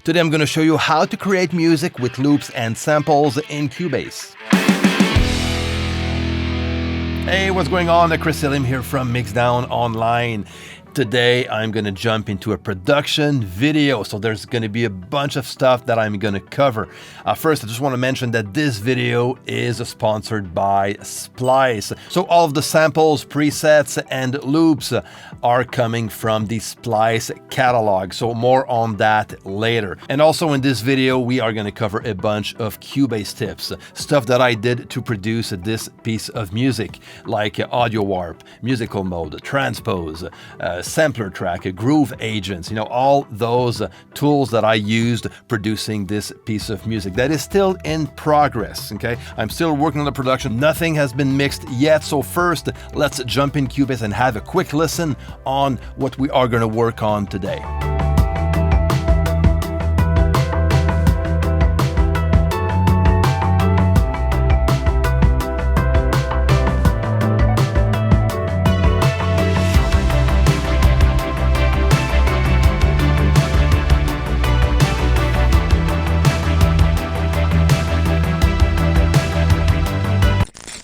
Today I'm going to show you how to create music with loops and samples in Cubase. Hey, what's going on? Chris Selim here from MIXDOWN Online. Today I'm going to jump into a production video, so there's going to be a bunch of stuff that I'm going to cover. First, I just want to mention that this video is sponsored by Splice. So all of the samples, presets, and loops are coming from the Splice catalog, so more on that later. And also in this video, we are going to cover a bunch of Cubase tips, stuff that I did to produce this piece of music, like audio warp, musical mode, transpose, sampler track, groove agents, all those tools that I used producing this piece of music that is still in progress, okay? I'm still working on the production. Nothing has been mixed yet. So first, let's jump in Cubase and have a quick listen on what we are going to work on today.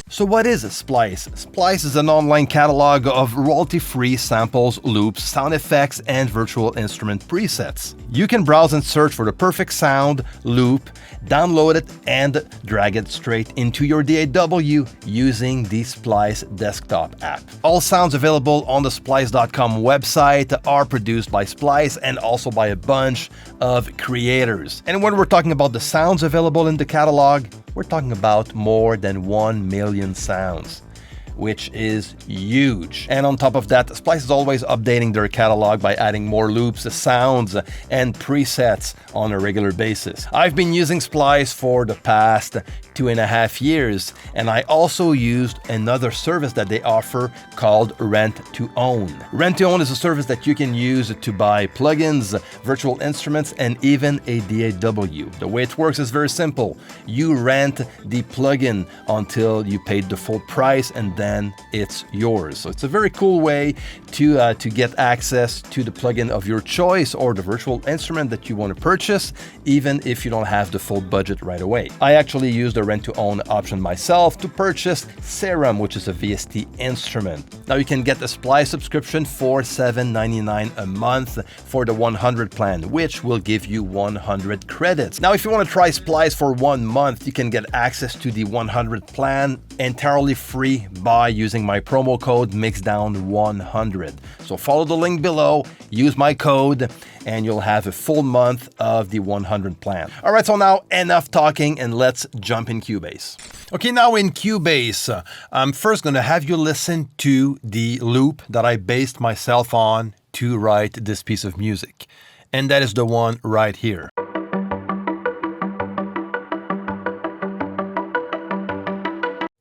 So what is Splice? Splice is an online catalog of royalty-free samples, loops, sound effects, and virtual instrument presets. You can browse and search for the perfect sound, loop, download it, and drag it straight into your DAW using the Splice desktop app. All sounds available on the Splice.com website are produced by Splice and also by a bunch of creators. And when we're talking about the sounds available in the catalog, we're talking about more than 1 million sounds, which is huge. And on top of that, Splice is always updating their catalog by adding more loops, sounds, and presets on a regular basis. I've been using Splice for the past 2.5 years, and I also used another service that they offer called Rent to Own. Rent to Own is a service that you can use to buy plugins, virtual instruments, and even a DAW. The way it works is very simple. You rent the plugin until you paid the full price, and then it's yours. So it's a very cool way to get access to the plugin of your choice or the virtual instrument that you want to purchase, even if you don't have the full budget right away. I actually used the rent-to-own option myself to purchase Serum, which is a VST instrument. Now you can get a Splice subscription for $7.99 a month for the 100 plan, which will give you 100 credits. Now if you want to try Splice for 1 month, you can get access to the 100 plan entirely free by using my promo code MIXDOWN100. So follow the link below, use my code, and you'll have a full month of the 100 plan. All right, so now enough talking and let's jump in Cubase. Okay, now in Cubase, I'm first going to have you listen to the loop that I based myself on to write this piece of music. And that is the one right here.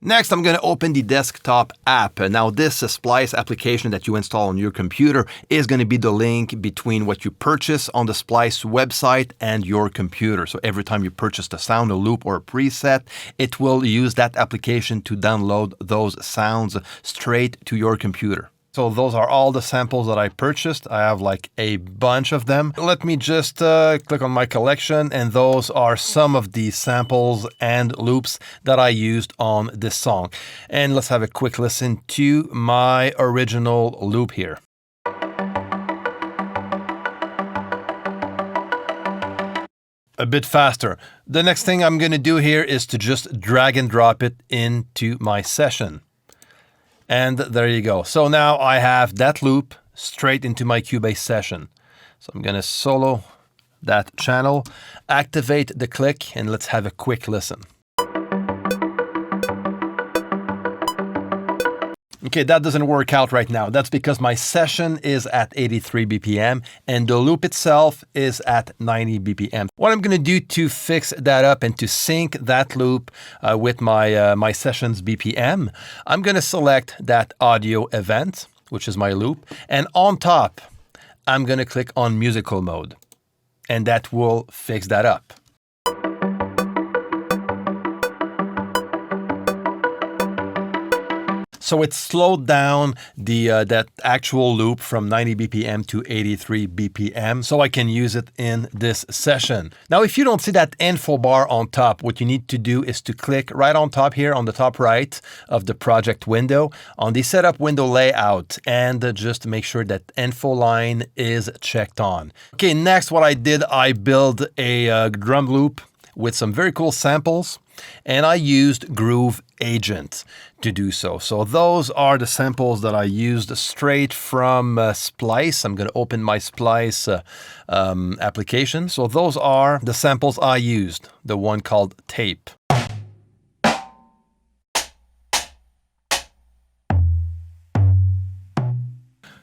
Next, I'm going to open the desktop app. Now, this Splice application that you install on your computer is going to be the link between what you purchase on the Splice website and your computer. So every time you purchase a sound, a loop, or a preset, it will use that application to download those sounds straight to your computer. So those are all the samples that I purchased. I have like a bunch of them. Let me just click on my collection, and those are some of the samples and loops that I used on this song. And let's have a quick listen to my original loop here. A bit faster. The next thing I'm going to do here is to just drag and drop it into my session. And there you go. So now I have that loop straight into my Cubase session. So I'm going to solo that channel, activate the click, and let's have a quick listen. Okay, that doesn't work out right now. That's because my session is at 83 BPM and the loop itself is at 90 BPM. What I'm going to do to fix that up and to sync that loop with my session's BPM, I'm going to select that audio event, which is my loop, and on top, I'm going to click on musical mode, and that will fix that up. So it slowed down that actual loop from 90 BPM to 83 BPM, so I can use it in this session. Now, if you don't see that info bar on top, what you need to do is to click right on top here on the top right of the project window on the setup window layout, and just make sure that info line is checked on. Okay, next what I did, I built a drum loop with some very cool samples, and I used Groove Agent to do so. So those are the samples that I used straight from Splice. I'm going to open my Splice application. So those are the samples I used, the one called Tape.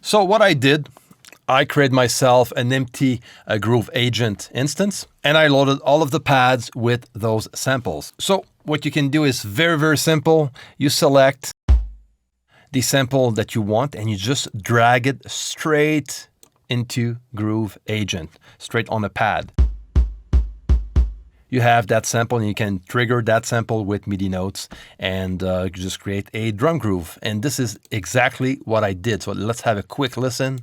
So what I did, I created myself an empty Groove Agent instance, and I loaded all of the pads with those samples. So what you can do is very, very simple. You select the sample that you want, and you just drag it straight into Groove Agent, straight on a pad. You have that sample, and you can trigger that sample with MIDI notes and just create a drum groove. And this is exactly what I did. So let's have a quick listen.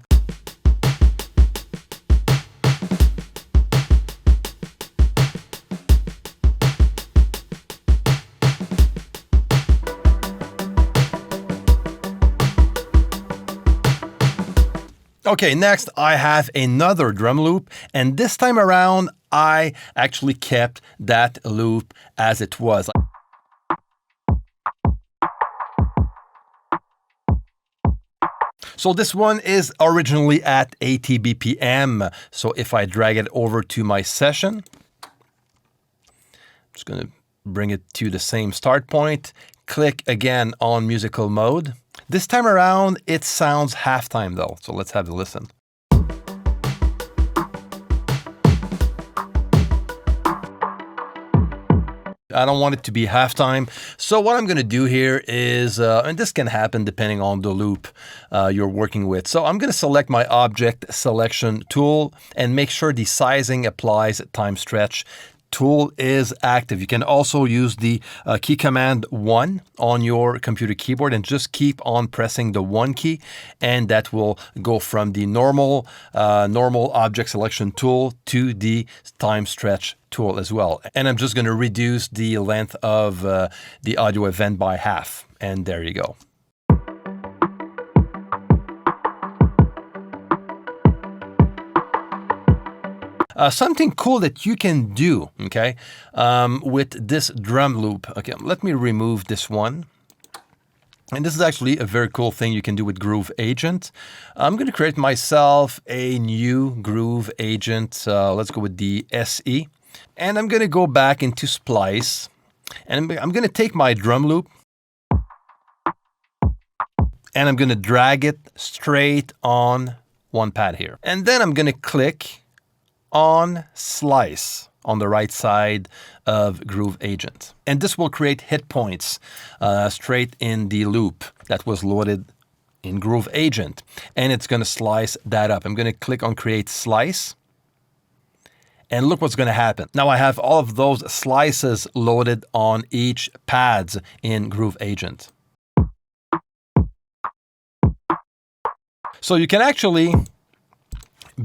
Okay, next I have another drum loop, and this time around I actually kept that loop as it was. So this one is originally at 80 BPM. So if I drag it over to my session, I'm just going to bring it to the same start point, click again on musical mode. This time around, it sounds halftime though, so let's have a listen. I don't want it to be halftime, so what I'm going to do here is, and this can happen depending on the loop you're working with. So I'm going to select my object selection tool and make sure the sizing applies time stretch tool is active. You can also use the key command 1 on your computer keyboard and just keep on pressing the 1 key, and that will go from the normal object selection tool to the time stretch tool as well. And I'm just going to reduce the length of the audio event by half, and there you go. Something cool that you can do, okay, with this drum loop. Okay, let me remove this one. And this is actually a very cool thing you can do with Groove Agent. I'm going to create myself a new Groove Agent. Let's go with the SE. And I'm going to go back into Splice. And I'm going to take my drum loop. And I'm going to drag it straight on one pad here. And then I'm going to click on Slice on the right side of Groove Agent. And this will create hit points straight in the loop that was loaded in Groove Agent. And it's going to slice that up. I'm going to click on Create Slice. And look what's going to happen. Now I have all of those slices loaded on each pads in Groove Agent. So you can actually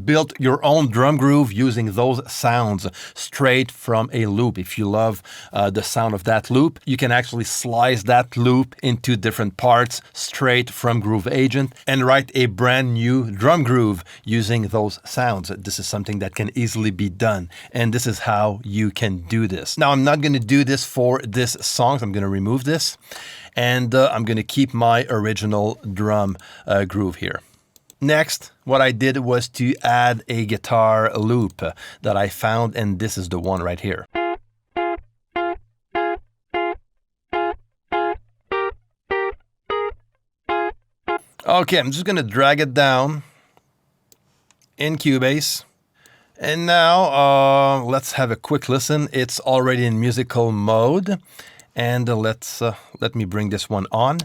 build your own drum groove using those sounds straight from a loop. If you love the sound of that loop, you can actually slice that loop into different parts straight from Groove Agent and write a brand new drum groove using those sounds. This is something that can easily be done, and this is how you can do this. Now, I'm not going to do this for this song. I'm going to remove this, and I'm going to keep my original drum groove here. Next, what I did was to add a guitar loop that I found, and this is the one right here. Okay, I'm just going to drag it down in Cubase. And now let's have a quick listen. It's already in musical mode. And let me bring this one on.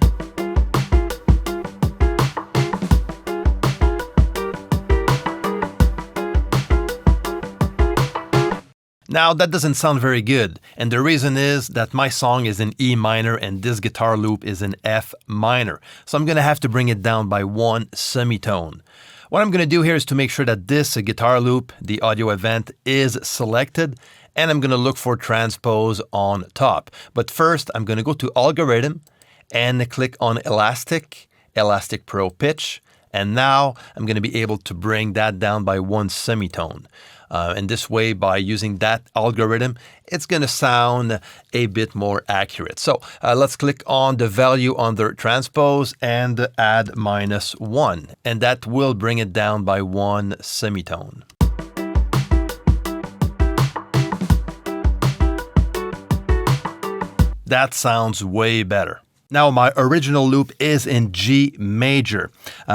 Now that doesn't sound very good, and the reason is that my song is in E minor and this guitar loop is in F minor. So I'm going to have to bring it down by 1 semitone. What I'm going to do here is to make sure that this guitar loop, the audio event, is selected, and I'm going to look for Transpose on top. But first, I'm going to go to Algorithm and click on Elastic Pro Pitch, and now I'm going to be able to bring that down by 1 semitone. And this way, by using that algorithm, it's going to sound a bit more accurate. So let's click on the value under Transpose and add -1. And that will bring it down by 1 semitone. That sounds way better. Now, my original loop is in G major,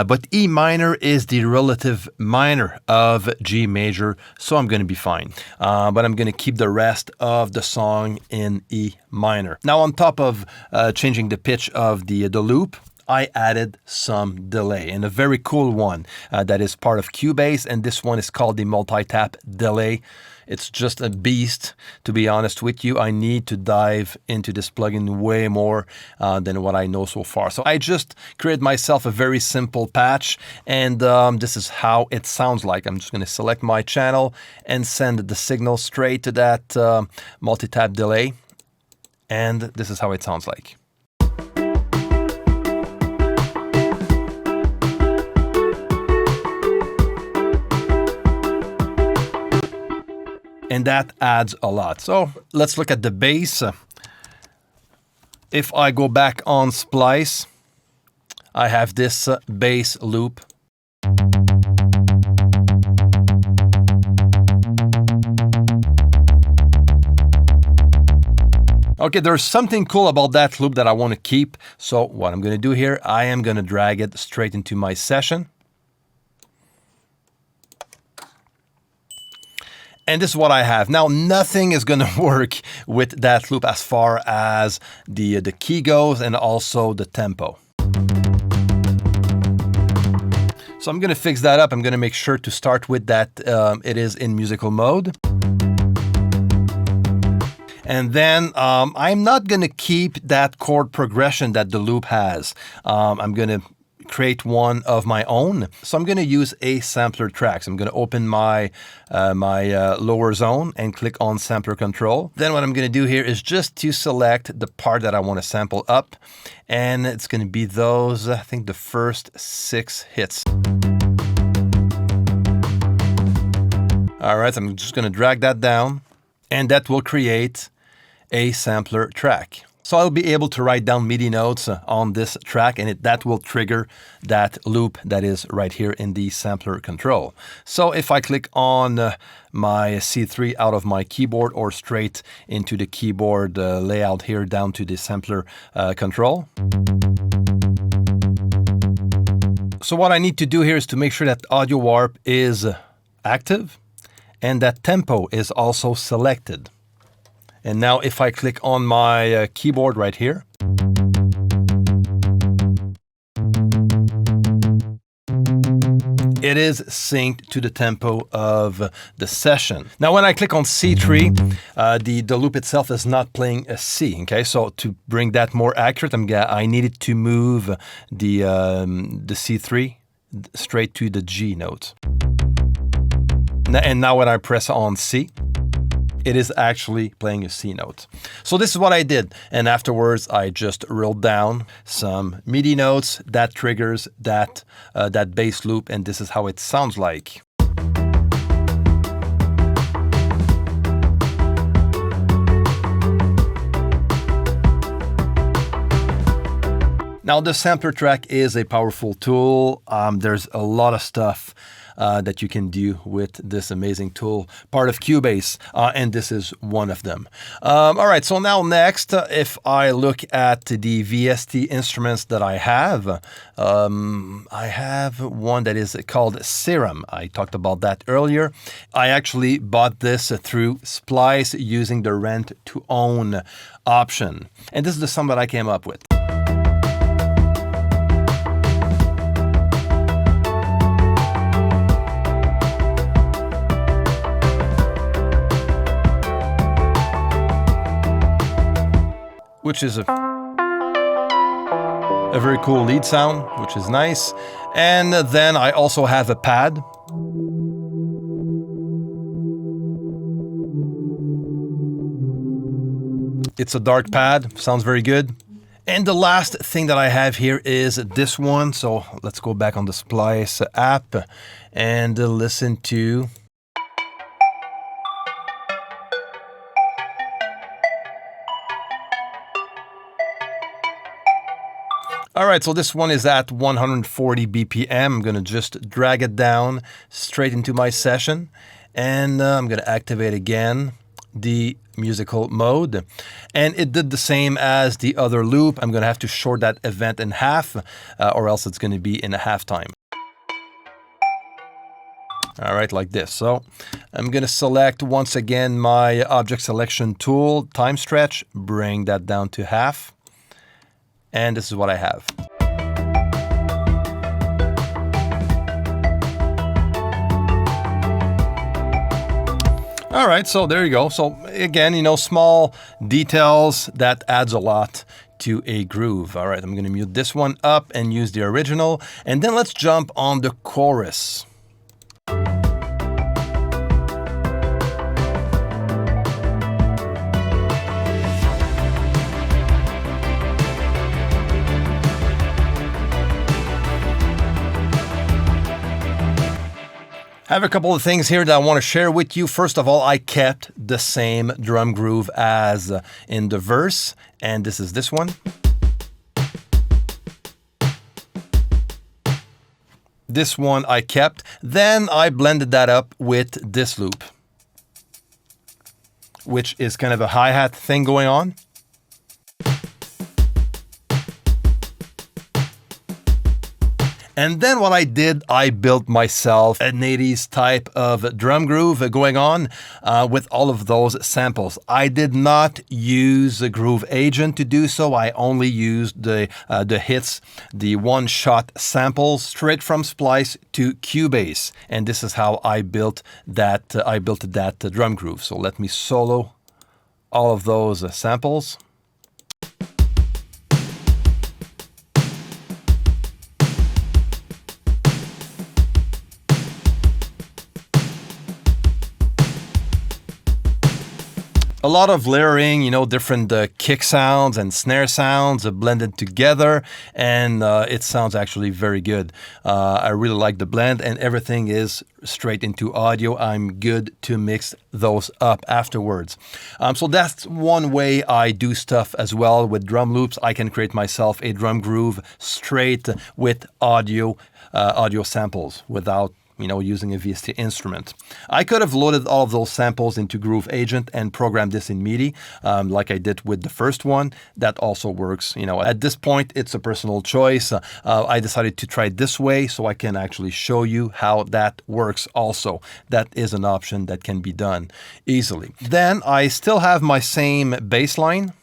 but E minor is the relative minor of G major, so I'm going to be fine. But I'm going to keep the rest of the song in E minor. Now, on top of changing the pitch of the loop, I added some delay, and a very cool one that is part of Cubase, and this one is called the multi-tap delay. It's just a beast, to be honest with you. I need to dive into this plugin way more than what I know so far. So I just created myself a very simple patch, and this is how it sounds like. I'm just going to select my channel and send the signal straight to that multi-tap delay, and this is how it sounds like. And that adds a lot. So let's look at the bass. If I go back on Splice, I have this bass loop. Okay, there's something cool about that loop that I want to keep. So what I'm going to do here, I am going to drag it straight into my session. And this is what I have. Now, nothing is going to work with that loop as far as the key goes and also the tempo. So I'm going to fix that up. I'm going to make sure to start with that it is in musical mode. And then I'm not going to keep that chord progression that the loop has. I'm going to create one of my own. So I'm going to use a sampler track. So I'm going to open my lower zone and click on sampler control. Then what I'm going to do here is just to select the part that I want to sample up. And it's going to be those, I think, the first 6 hits. All right, so I'm just going to drag that down, and that will create a sampler track. So I'll be able to write down MIDI notes on this track, and that will trigger that loop that is right here in the sampler control. So if I click on my C3 out of my keyboard or straight into the keyboard layout here down to the sampler control. So what I need to do here is to make sure that audio warp is active and that tempo is also selected. And now if I click on my keyboard right here, it is synced to the tempo of the session. Now when I click on C3, the loop itself is not playing a C, okay? So to bring that more accurate, I needed to move the C3 straight to the G note. And now when I press on C, it is actually playing a C note. So this is what I did. And afterwards, I just rolled down some MIDI notes that triggers that bass loop. And this is how it sounds like. Now, the sampler track is a powerful tool. There's a lot of stuff that you can do with this amazing tool, part of Cubase, and this is one of them. All right, so now next, if I look at the VST instruments that I have one that is called Serum. I talked about that earlier. I actually bought this through Splice using the rent to own option, and this is the sum that I came up with. which is a very cool lead sound, which is nice. And then I also have a pad. It's a dark pad, sounds very good. And the last thing that I have here is this one. So let's go back on the Splice app and listen to. All right, so this one is at 140 BPM. I'm gonna just drag it down straight into my session. And I'm gonna activate again the musical mode. And it did the same as the other loop. I'm gonna have to short that event in half or else it's gonna be in a halftime. All right, like this. So I'm gonna select once again my object selection tool, time stretch, bring that down to half. And this is what I have. All right, so there you go. So again, you know, small details that adds a lot to a groove. All right, I'm gonna mute this one up and use the original. And then let's jump on the chorus. I have a couple of things here that I want to share with you. First of all, I kept the same drum groove as in the verse, and this is this one. This one I kept. Then I blended that up with this loop, which is kind of a hi-hat thing going on. And then what I did, I built myself an 80s type of drum groove going on with all of those samples. I did not use a groove agent to do so. I only used the hits, the one-shot samples straight from Splice to Cubase. And this is how I built that drum groove. So let me solo all of those samples. A lot of layering, you know, different kick sounds and snare sounds blended together, and it sounds actually very good. I really like the blend, and everything is straight into audio. I'm good to mix those up afterwards. So that's one way I do stuff as well with drum loops. I can create myself a drum groove straight with audio samples without using a VST instrument. I could have loaded all of those samples into Groove Agent and programmed this in MIDI, like I did with the first one. That also works. At this point, it's a personal choice. I decided to try it this way so I can actually show you how that works also. That is an option that can be done easily. Then I still have my same bass line,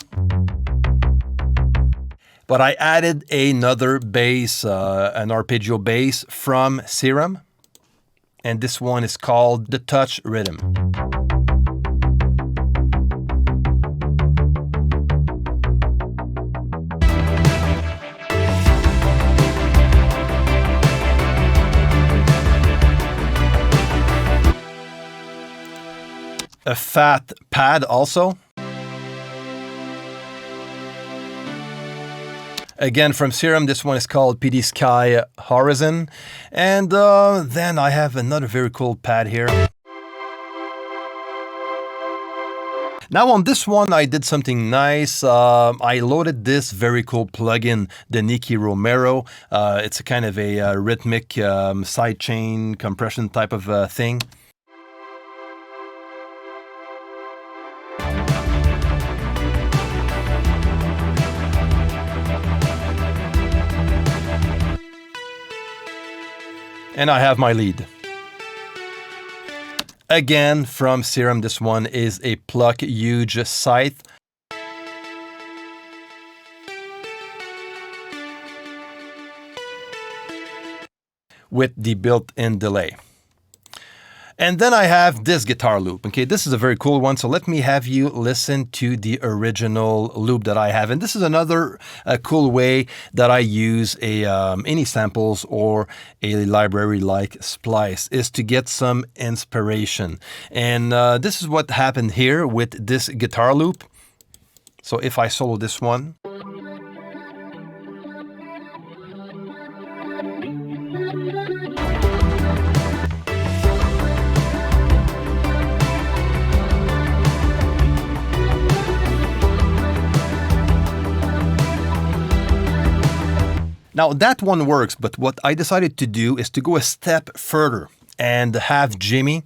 but I added another bass, an arpeggio bass from Serum. And this one is called the Touch Rhythm. A fat pad also. Again, from Serum, this one is called PD Sky Horizon. And then I have another very cool pad here. Now on this one, I did something nice. I loaded this very cool plugin, the Nicky Romero. It's a kind of a rhythmic sidechain compression type of thing. And I have my lead. Again, from Serum, this one is a Pluck Huge Scythe. With the built-in delay. And then I have this guitar loop. Okay, this is a very cool one. So let me have you listen to the original loop that I have. And this is another cool way that I use any samples or a library like Splice, is to get some inspiration. And this is what happened here with this guitar loop. So if I solo this one. Now that one works, but what I decided to do is to go a step further and have Jimmy,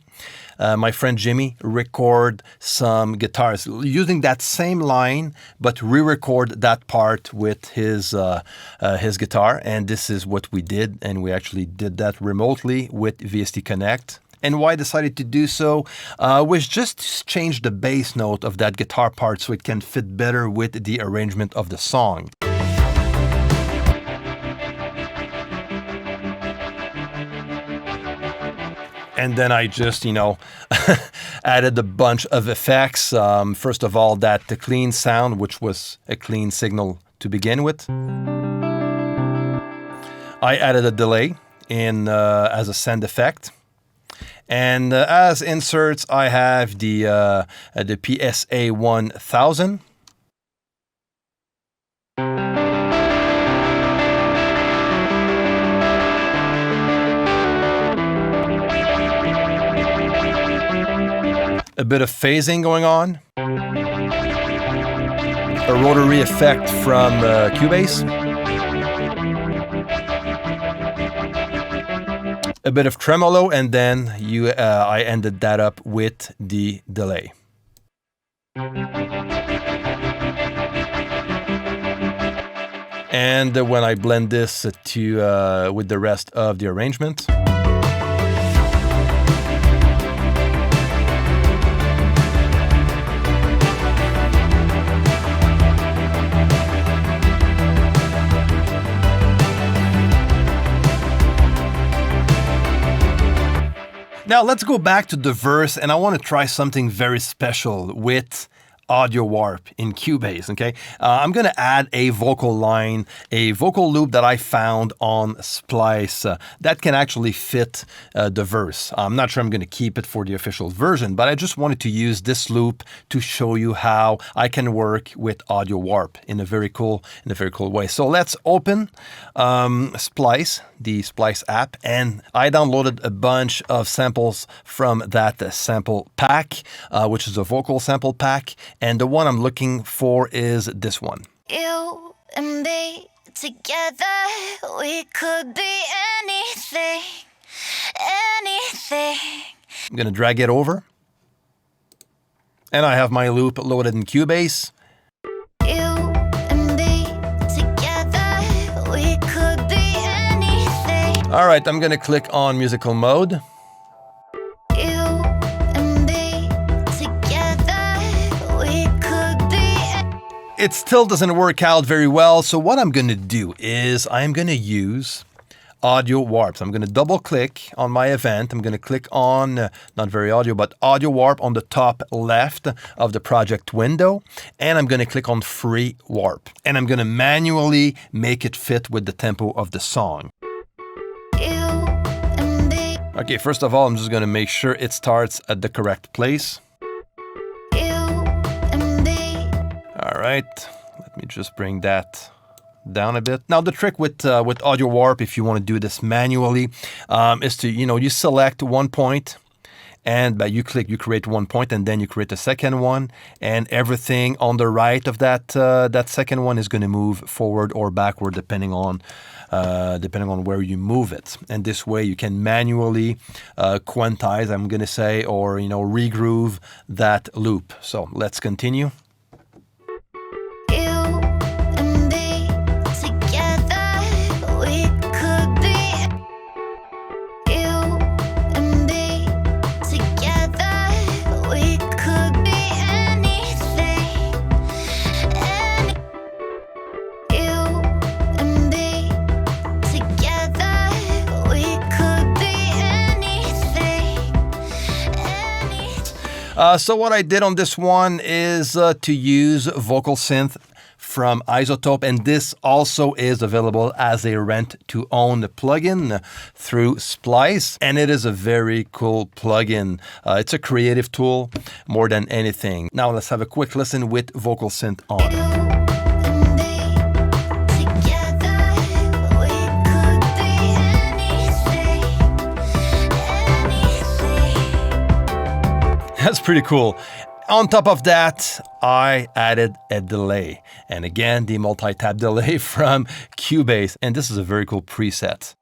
my friend Jimmy, record some guitars using that same line, but re-record that part with his guitar. And this is what we did, and we actually did that remotely with VST Connect. And why I decided to do so was just to change the bass note of that guitar part so it can fit better with the arrangement of the song. And then I just, added a bunch of effects. First of all, that the clean sound, which was a clean signal to begin with. I added a delay in as a send effect. And as inserts, I have the PSA 1000. A bit of phasing going on. A rotary effect from Cubase. A bit of tremolo, and then I ended that up with the delay. And when I blend this with the rest of the arrangement. Now let's go back to the verse, and I want to try something very special with audio warp in Cubase, okay? I'm going to add a vocal line, a vocal loop that I found on Splice that can actually fit the verse. I'm not sure I'm going to keep it for the official version, but I just wanted to use this loop to show you how I can work with audio warp in a very cool way. So let's open Splice, the Splice app, and I downloaded a bunch of samples from that sample pack, which is a vocal sample pack. And the one I'm looking for is this one. You and me together, we could be anything, anything. I'm going to drag it over. And I have my loop loaded in Cubase. You and me together, we could be anything. All right, I'm going to click on musical mode. It still doesn't work out very well, so what I'm going to do is I'm going to use audio warp. So I'm going to double click on my event. I'm going to click on, not very audio, but audio warp on the top left of the project window. And I'm going to click on free warp. And I'm going to manually make it fit with the tempo of the song. Okay, first of all, I'm just going to make sure it starts at the correct place. All right, let me just bring that down a bit. Now, the trick with audio warp, if you want to do this manually, is to, you select one point, and you create one point, and then you create a second one, and everything on the right of that second one is going to move forward or backward, depending on where you move it. And this way, you can manually quantize, I'm going to say, or regroove that loop. So let's continue. So what I did on this one is to use Vocal Synth from iZotope, and this also is available as a rent-to-own plugin through Splice, and it is a very cool plugin. It's a creative tool more than anything. Now let's have a quick listen with Vocal Synth on. That's pretty cool. On top of that, I added a delay. And again, the multi-tap delay from Cubase. And this is a very cool preset.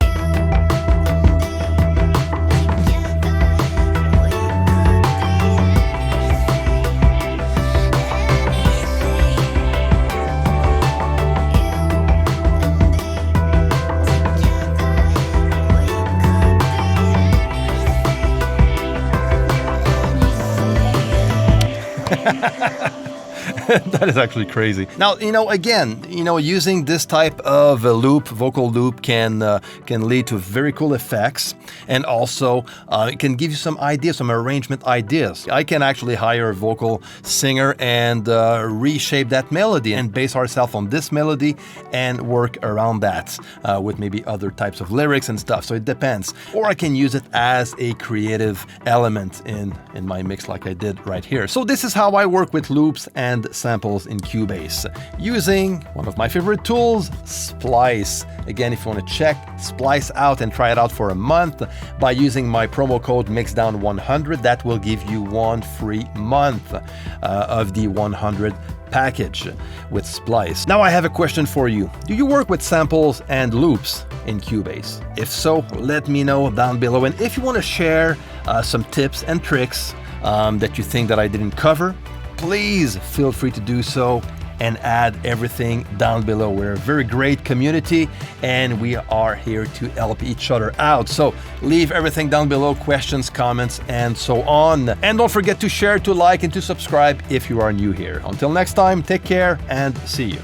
That is actually crazy. Now, again, using this type of loop, vocal loop, can lead to very cool effects, and also it can give you some ideas, some arrangement ideas. I can actually hire a vocal singer and reshape that melody and base ourselves on this melody and work around that with maybe other types of lyrics and stuff. So it depends. Or I can use it as a creative element in my mix like I did right here. So this is how I work with loops and samples in Cubase, using one of my favorite tools, Splice. Again, if you want to check Splice out and try it out for a month by using my promo code MIXDOWN100, that will give you 1 free month of the 100 package with Splice. Now I have a question for you. Do you work with samples and loops in Cubase? If so, let me know down below. And if you want to share some tips and tricks that you think that I didn't cover, please feel free to do so and add everything down below. We're a very great community and we are here to help each other out. So leave everything down below, questions, comments, and so on. And don't forget to share, to like, and to subscribe if you are new here. Until next time, take care and see you.